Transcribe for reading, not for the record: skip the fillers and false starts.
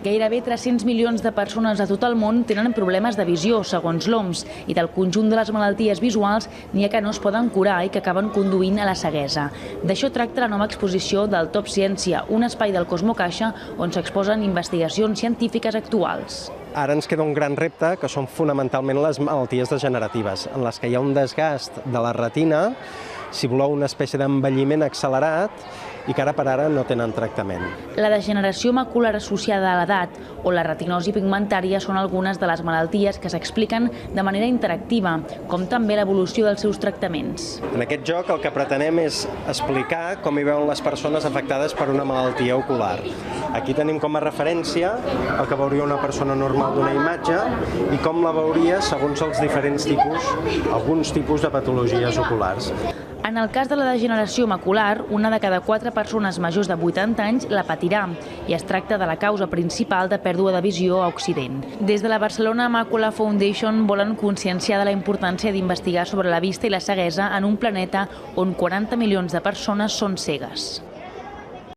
Gairebé 300 milions de persones a tot el món tenen problemes de visió, segons l'OMS, i del conjunt de les malalties visuals n'hi ha que no es poden curar i que acaben conduint a la ceguesa. D'això tracta la nova exposició del Top Ciència, un espai del Cosmocaixa on s'exposen investigacions científiques actuals. Ara ens queda un gran repte, que són fonamentalment les malalties degeneratives, en les que hi ha un desgast de la retina, si voleu una espècie d'envelliment accelerat, i que ara per ara no tenen tractament. La degeneració macular associada a l'edat o la retinosi pigmentària són algunes de les malalties que s'expliquen de manera interactiva, com també l'evolució dels seus tractaments. En aquest joc el que pretenem és explicar com hi veuen les persones afectades per una malaltia ocular. Aquí tenim com a referència el que veuria una persona normal d'una imatge i com la veuria segons els diferents tipus, alguns tipus de patologies oculars. En el cas de la degeneració macular, una de cada 4 persones majors de 80 anys la patirà i es tracta de la causa principal de pèrdua de visió a Occident. Des de la Barcelona Macula Foundation volen conscienciar de la importància d'investigar sobre la vista i la ceguesa en un planeta on 40 milions de persones són cegues.